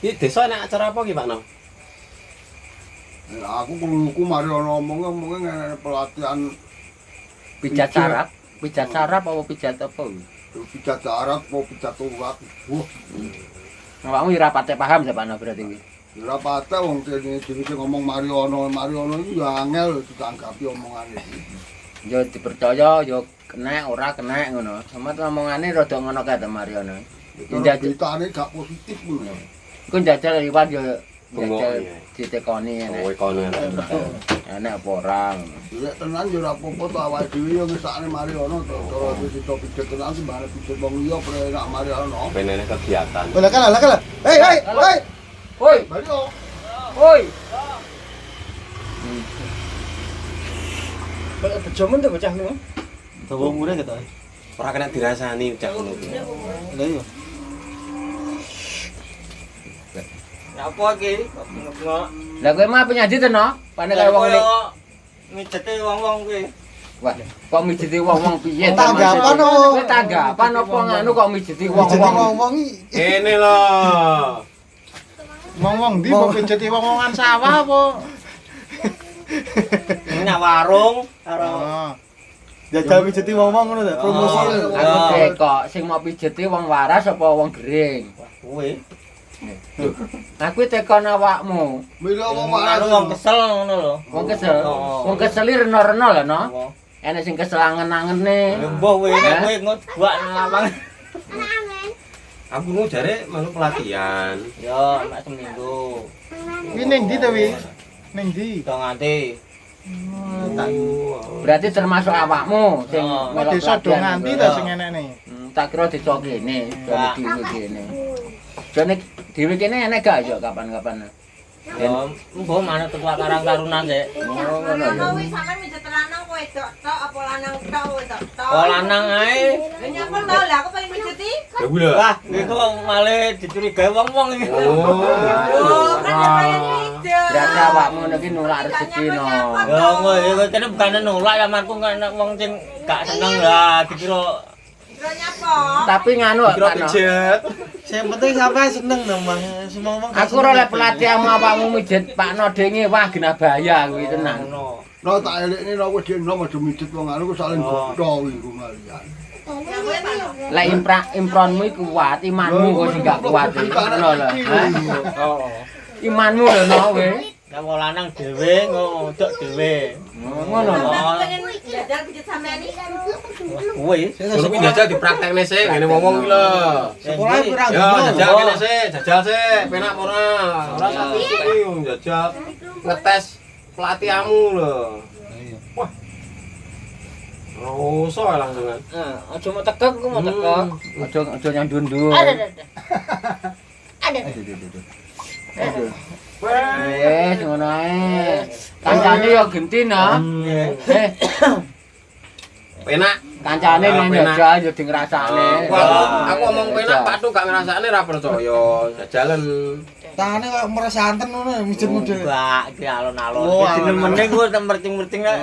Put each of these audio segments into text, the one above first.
Iki desa nek acara apa ki Pak No? Aku krungu mari ana omong-omongnya pelatihan Pijat sarap. Pijat sarap apa pijat apa? pijat darat mau pijat urat. Wah, Awakmu ora pate paham Pak No berarti iki. ora patah wong kene dhewe ngomong Mariono iki ya angel ditanggapi omongane. Yo dipercaya yo kena ora kena ngono. Sama omongane rada ngono kae to Mariono. Beritane gak positif ngono. Iku njajal liwat yo Bengok, njajal iya. ditekoni Oh, kono enak. enek apa ora. Lek tenan yo ora apa-apa to awake dhewe yo ngesakne Mariono to. Cara wis itu pijet tenan sembane pijet wong liya prenak Mariono. Ben enek kegiatan. Lah kalah. Hei. Woi, Mario. woi. Bejomen to bocah niku. Dawa umure ketok. Ora kena dirasani cak ngono kuwi. Lah iya. Apa iki? Lah kowe mah penyanyi to no? Pane kaya wong iki. Mijete wong-wong kuwi. Wah, kok mijiti wong-wong piye? Tanggapan apa? Kowe tanggapan apa nganu kok mijiti Jadi wong-wong? ngomong iki Kene lho. ngomong ndi mau pijeti wong-wongan sawah apa? Nang warung karo Oh. Jajal pijeti wong-wong ngono ta, promosi. Aku kok sing mau pijeti wong waras apa wong gering? kuwi. Aku tekon awakmu. Mila wong Karo wong kesel ngono lho. Wong kesel. Oh. Wong kesel reno-reno lho no. Enek sing kesel angen-angene. Mbah kowe nek kowe ngebuak nang lapangan. Aku mau jare melu pelatihan. Yo, nek seminggu. Kuwi ning ndi to wi? Ning ndi? Do nganti. Berarti termasuk awakmu sing Oh. melok Desa do pelatihan. nganti to sing enekne. Tak kira desa kene, jane dhewe kene. Jane dhewe kene enek gak yo kapan-kapan. Yo, mbah manut ketua Karang Taruna sik. Oh ngono ya. Kuwi sampean mijet lanang kowe wedok tok apa lanang tok wedok tok. Oh lanang ae. Lah nyapon to lah aku pengen mijeti. Ya kuwi lho. Wah, iku malah dicurigai wong-wong iki. Oh, kan ya pengen mijet. Berarti awakmu niki nolak rezeki no. Yo ngono kene bukan nolak ya manku nek wong sing gak seneng lah dikira Kira nyapon. Tapi nganu Kira kan. pijet. Sing penting sampai seneng to, Mang. Semong-mong. Aku ora oleh pelatihanmu awakmu mijet Pak Nodenge wah genah bahaya kuwi tenan. ngono. no tak elekne no wis dino maju mijet wong anu ku saling godho iku malian. Ya kowe Pak. Lek impronmu iku kuat, imanmu kok sing gak kuat iki. Ngono lho. Oh. Imanmu lho no kowe. Nek wong lanang dhewe ngodok dhewe. Ngono lho. Aku pengen jajal pijet sampean iki. Kuwi. Kuwi kuwi jajal dipraktekne sik ngene ngomong iki lho. Sekolah pirang Ya dino? jajal kene sik, jajal sik, penak ora. Ora satu iki wong jajal ngetes pelatihanmu lho. Wah. Roso langsungan. Aja mau tekek ku mau tekek. Aja yang dundur. Ada. Wes ngono ae. Kancane yo genti no. Penak. Kancane Ya, ning penak. jajal yo di ngrasakne. Aku ngomong penak Pak Tuh gak ngrasakne ra percaya. Jajalan. Tangane koyo meres santen ngono ya mijet model. Enggak, iki alon-alon. Oh, Iki alon-alon. meneh ku mercing-mercing ae.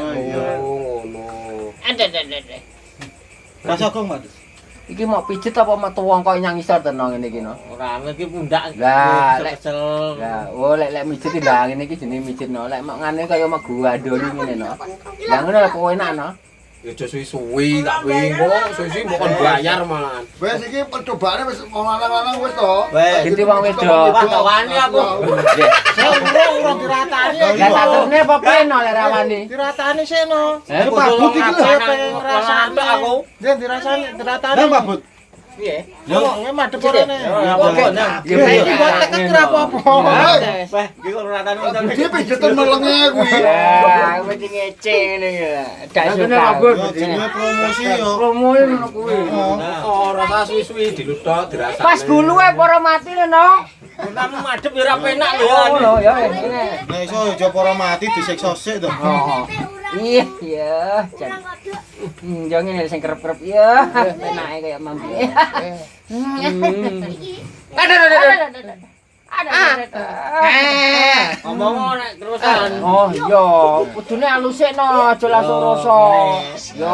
Oh, ngono. Rasa kok, Mas. Iki mau pijet apa mau tuwong kok nyang isor tenan ngene iki no. Ora iki pundak. Lah, lek- kesel. Lah, oh lek mijet iki lah ngene iki jenenge mijet no. Lek mak ngene kaya mau guandoli ngene no. Lah ngono lek kowe enak no. Ya aja suwi-suwi tak wingo, suwi-suwi mbok kon bayar malahan. Wes iki percobaane wis wong lanang-lanang wis to. Wes. Ganti wong wedok. Wah, tak wani aku. Saya urung diratani Lah tak terusne apa peno lek rawani. Diratani sik no. Eh, Pabut iki lho pengen ngrasakno aku. Jen dirasani diratani. Lah Pabut. Piye? Yo nge madhep orane. Oke. Ya iki kok tekan ora apa-apa. Weh, iki kok ratane wong Iki pijetan melenge kuwi. Lah, kowe sing ngece ngene ya. Dak suka. Yo jenenge promosi yo. Promo ngono kuwi. Ora usah suwi-suwi diluthok dirasakne. Pas guluwe para mati no. Kamu madhep ya ora penak lho. Ngono ya ngene. Nek iso aja para mati disiksa sik to. Iya, iya. Jangan ngene sing kerep-kerep ya. Penake kaya mampi. Ngomong nek terusan. Oh iya, kudune alusekno aja langsung rasa. Yo,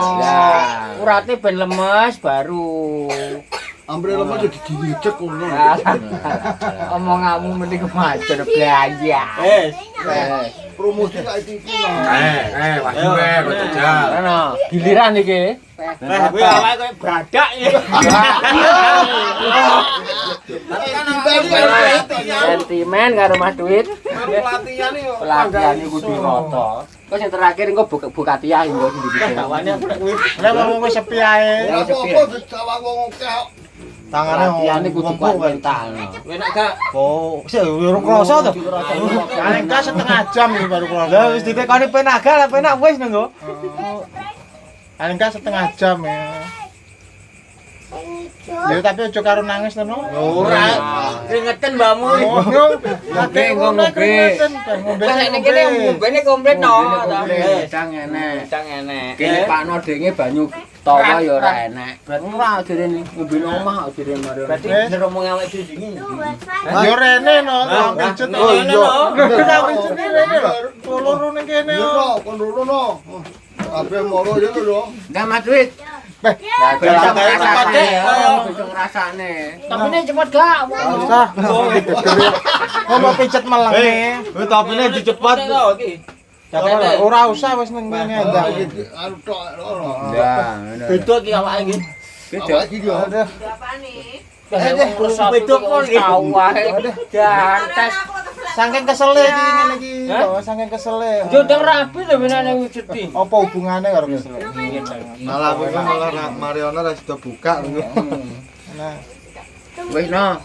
urate ben lemes baru. Ambil lemah jadi dicek ngono. Omonganmu mending macet belanja. Promosi kayak TV no. Wahyu kok jajal. Ono giliran iki. Kowe awake koyo bradak ya. Sentimen karo Mas Duit. Pelatihan yo. Pelatihan iku dirata. Kok sing terakhir engko buka tiah engko sing Kawane aku nek kowe. Lah wong wis sepi ae. Ora apa-apa dijawab wong akeh. Tangane Pelatihan iku kudu kuat mental. Kowe nek gak Oh, sik urung kroso to. Paling ka setengah jam iki baru kroso. Lah wis ditekoni penaga lah penak wis nenggo. Paling ka setengah jam ya. Ya tapi aja karo nangis to no. ora keringetan mbakmu. Ngombe ngombe. Lah nek kene ngombene komplit no. Cang enek. Kene pakno denge banyu tawa ya ora enak. Berarti ora direne ngombe omah kok direne mari. Berarti jero mung awake dhewe dingin. Yo rene no, pijet. Oh iya. Kita pijet rene lho. Loro ning kene. Yo kon dulu no. Kabeh moro ya lho. Enggak Mas Duit. Beh, ngrasane. Tapi ini cepet gak? usah. Ngomong pijet melenge. Topine dicepet kok iki. Ora usah wis ning kene ndak. Anu tok lho. Ya, Beda iki awake iki. Beda iki yo. Berapane? Beda kok iki. Jantes. Saking kesele iki ngene iki. Saking kesele. Jodang rapi lho benane wujudi. Apa hubungane karo kesele? Malah kowe malah Mariana ra sida buka. Nah, Wis no.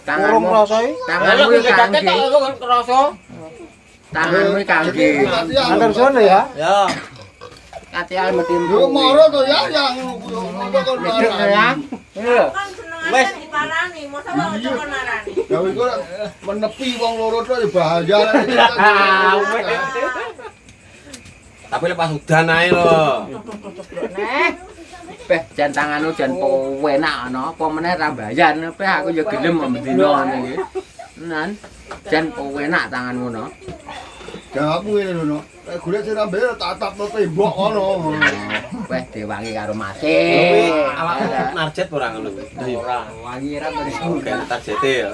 urung rasa iki. Tanganmu iki kangge. Tanganmu iki kangge. Antar sono ya. Ya. Katial mesti Yo moro to ya yang ngono kon medhek ya. Lho. Kan senengane diparani, mosok aja kon narani. Ya iku menepi wong loro tok ya bahaya. Tapi lepas udan ae lho. Beh, jan tanganmu jan penak ana, apa meneh ra mbayan. Beh aku ya gelem mendino ngene iki. Nan, jan penak tanganmu no. Jawabmu ngene lho. Nek golek sing ambe tatapno tembok ngono. Weh diwangi karo mate. Awakmu narjet ora ngono. Ora. Wangi ra Bukan tarjete ya.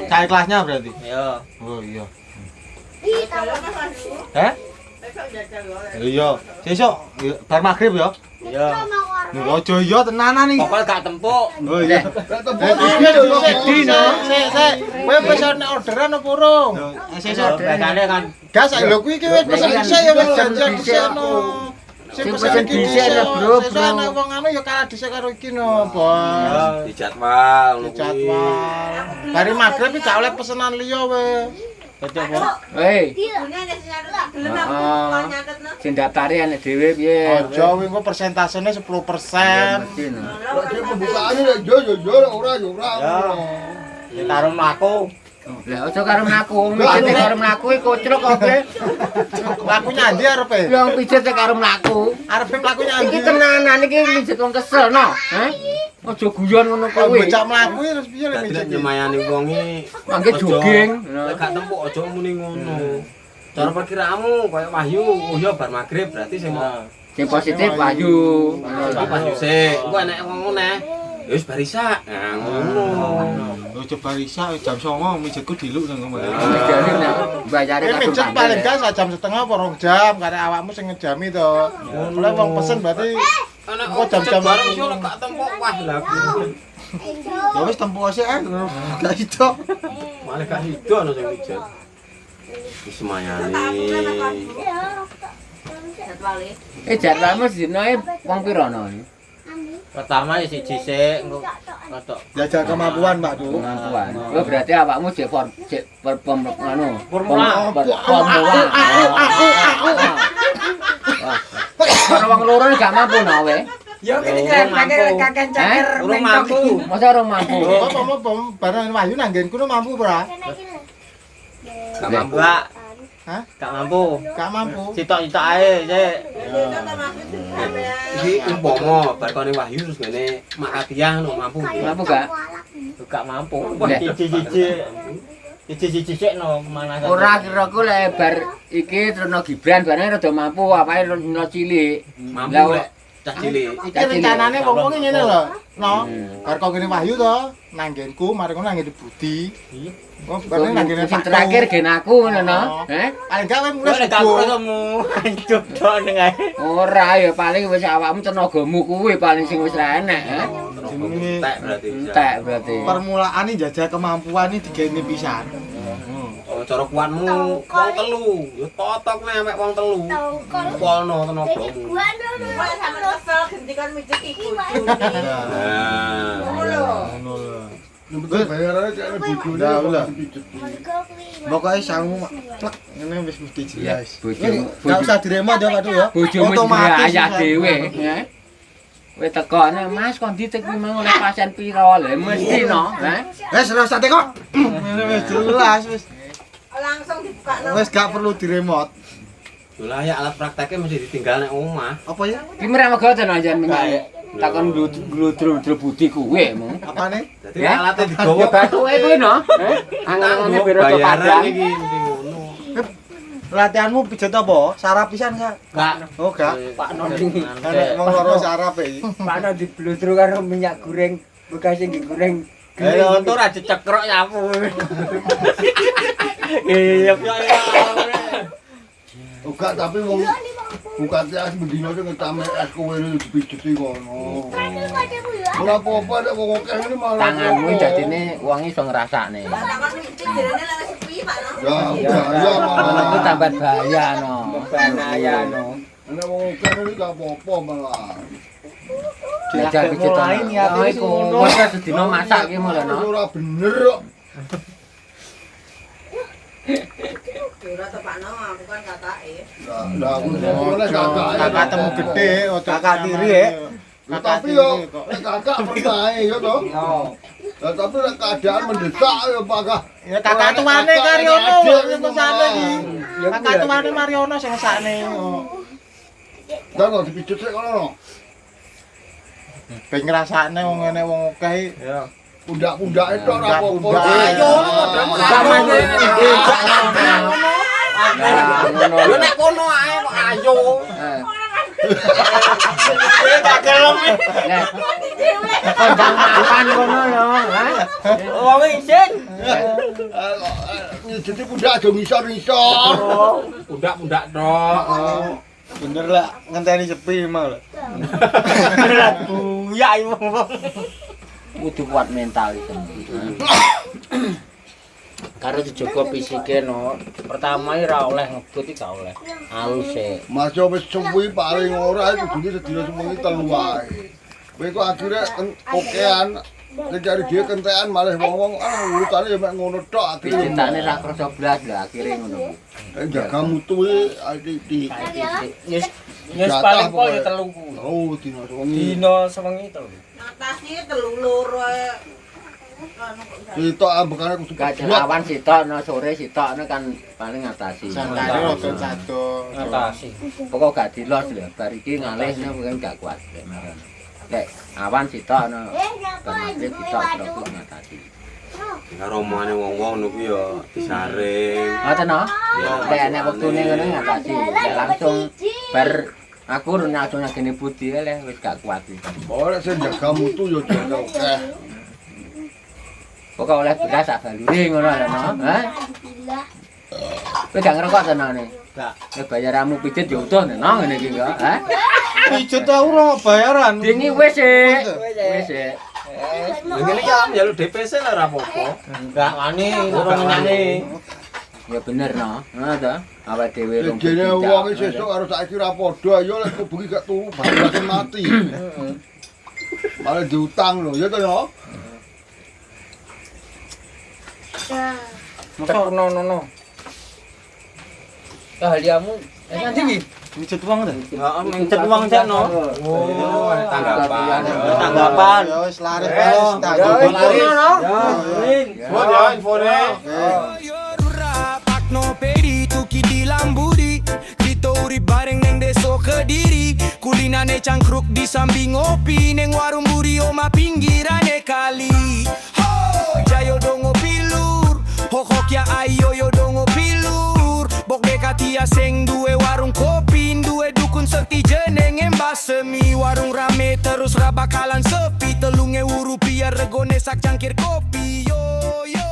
Cai kelasnya berarti. Ya. Oh iya. Kalau Mas Wahyu, Heh? besok jajal wae. Iya. Sesuk bar magrib ya. Ya. Aja iya tenanan iki. Pokoknya gak tempuk. Oh iya. Sedih no. Sik. Kowe wis ana orderan apa urung? Sesuk. Biasane kan Gas lho kuwi iki wis pesen dhisik ya wis janjian dhisik no. Sing pesen dhisik ya, bro. Sesuk ana wong anu ya kalah dhisik karo iki no, Bos. Di jadwal ngono kuwi. Jadwal. Bari magrib iki gak oleh pesenan liya wis. Dadi apa? Hei, Ibune nek sing nyatet gelem aku nyatetno. sing daftari anek dhewe piye? Aja kuwi engko persentasenya 10%. Mesti no. Lek pembukaane yo ora yo ora. ya karo mlaku. Lah aja karo mlaku, pijet karo mlaku iki kocrok kok kowe. Lakunya ndi arepe? Wong pijet karo mlaku. Arepe lakunya Iki ndi? tenanan iki pijet wong kesel no. Heh. Aja guyon ngono Kok kowe. bocah mlaku terus piye lek Dadi nek mijit? nyemayani wong iki Mangke jogging. Lek gak tempuk aja muni ngono. Cara perkiraanmu koyo Wahyu, oh ya bar magrib berarti sing Sing positif Wahyu. iki pas sik. Engko enek wong ngene. Ya wis bar isak. Nah ngono. Coba risa jam 09.00 mijetku diluk nang ngomong. Jadi nek bayare Ini kadung mijet paling gak sak jam setengah apa 2 jam karena awakmu sing ngejami to. Oleh wong pesen berarti Ana Engko jam-jam bareng iso lek gak tempuk wah lha aku. Ya wis tempo sik gak ido. Malah gak hido ana sing mijet. Wis semayani. Jadwale. jadwalmu dinoe wong pira no? Pertama ya siji sik engko rodok Jajal kemampuan, Pak Du. Kemampuan. Oh berarti awakmu cek anu. Formula. Formula. Ora wong loro gak mampu no we. Ya kakek Heh? urung mampu. Masa ora mampu. apa barang Wahyu nang nggenku mampu ora? Gak mampu. Enggak. Hah? Gak mampu. Gak mampu. Sitok-sitok ae sik. Itu termasuk sampean. Iki umpama barkone Wahyu terus ngene mak hadiah no mampu. Mampu gak? Gak mampu. Wah cici-cici. Cici-cici sik no mana kan. Ora kira-ku lek bar iki terus Gibran bareng rada mampu, apake rada cilik. Mampu Lah, lek cah cilik. Iki rencanane wong ngene lho, no. Bar kok ngene Wahyu to, nanggenku mari ngono nanggen Budi. Kok bareng nanggen sing terakhir gen aku ngono no. Paling gak mulai Wis gak ketemu hancur tok ning ae. Ora ya paling wis awakmu tenagamu kuwi paling sing wis ra enek, jenenge Entek berarti. entek berarti. permulaan iki jajal kemampuan iki digene pisan. Oh, cara kuanmu wong telu, yo totok nek mek wong telu. Polno tenagamu. Kok sampe kesel gendikon mijet iku. Nah. Ngono lho. Ngono lho. Yang penting bayarannya cek bojone Udah, udah. dipijet. Pokoke sangu plek ngene wis mesti jelas. Bojomu Enggak usah diremot ya, Pak Du ya. bojomu Otomatis ayah bisa. dhewe, ya. Kowe tekone, Mas kon ditek kuwi mang oleh pasien pira lho, mesti no, Wis ora usah tekok. Ngene wis jelas wis. Langsung dibukakno. Wis gak perlu diremot. Lho lah ya alat prakteknya mesti ditinggal nek omah. Apa ya? Ki merek megoten aja mengae. Takon gludru budi kuwe mung. Apane? Dadi alatnya Ya digawa bathuke kuwi no. Angen-angene biro to bayaran padang. iki mesti ngono. Latihanmu pijet apa? Sarap pisan gak? Gak. Oh, gak. Pak Noding. Nek wong loro sarap iki. Pak Noding dibludru karo minyak goreng bekas sing goreng. Ayo, Untuk aja cekrok nyapu. Iya, Enggak, tapi wong bukan es bendino sing ngetame es kowe ini dipijeti kono. Ora apa-apa nek wong akeh ini malah. Tanganmu dadine wong iso ngrasakne. Lah takon mijet jarene lek sepi Pak no. Ya, ya Malah ku malah. tambah bahaya no. bahaya no. Nek wong akeh ini gak apa-apa malah. Jajal pijet lain ya iku. Wis sedina masak ki mulane no. Ora bener kok. Ora to Pak no, aku kan kakake. Lah aku oleh kakak. Kakak temu gede, ojo kakak tiri ya. Ya, tapi yo nek kakak pernah ya to. Lah tapi nek keadaan mendesak ya Pak. Ya kakak tuane Karyono sing mesane iki. Kakak tuane Mariono sing ngesakne. Dan kok dipijet sik kono. Ben ngrasakne wong ngene wong akeh. Ya. Pundak-pundak itu ora apa-apa. Pundak. Ayo ngono Samane ngono. Lho nek kono ae kok ayo. Gak gelem. Lah. Kondang makan ngono lho, ha? Wong isin. Jadi pundak aja ngisor-ngisor. Pundak-pundak tok. Bener lah ngenteni sepi mau lho. Buya wong. Kudu kuat mental itu. Karo dijogo fisike no. Pertama iki ora oleh ngebut iki gak oleh. Alus e. Mas yo wis suwi paling ora iku kudune sedina semono telu wae. Kowe kok akhire okean nek cari dia kentekan malah wong-wong urutane ya mek ngono tok akhire. Picitane ra krasa blas lah akhire ngono. Jaga mutu iki Yes paling kok ya telu ku. Oh, dina sewengi. Dino sewengi to. Natasi telu loro Itu ambekane kudu Kacawan sitok no sore sitok no kan paling ngatasi. Santare rada sado. Ngatasi. Pokok gak dilos lho, bar iki ngalih no mungkin gak kuat. Lek awan sitok no. Bar sitok terus ngatasi. Karo omongane wong-wong niku ya disaring. Ngoten no? Lek nek wektune ngono ngatasi. Lek langsung bar aku langsung ngene budi lek wis gak kuat iki. ora sing jaga mutu yo jaga akeh. Pokok oleh beras sak balure ngono lho no. Ha? Kowe gak ngerokok tenane? Gak. Nek bayaramu pijet yo utuh no ngene iki kok. Ha? Pijet ta ora bayaran. Dingi wis e. Wis e. Ngene iki am njaluk DPC lah ora apa-apa. Gak wani ora ngene. Ya bener no. Ngono to. Awake dhewe rong. Dene wong iki sesuk karo saiki ra padha ya lek bengi gak turu bakal mati. Malah diutang lho ya to ya. Cek no. Ahliamu nanti iki. Pijet wong ta? Heeh, Cek uang cek no. Oh, tanggapan. Tanggapan. Ya wis laris wis tak Ya, gogo laris. no. Buat ya infone. Pakno pedi tuki di lambudi Kita urip bareng neng deso Kediri Kulinane cangkruk di samping ngopi Neng warung buri oma pinggirane kali Ho, jayo dongo pilur Hokok ya ayo yo dongo pilur Bok dekatia seng duwe warung kopi Duwe dukun sekti jeneng embas semi warung rame terus ra bakalan sepi 3.000 rupiah regone sak cangkir kopi yo yo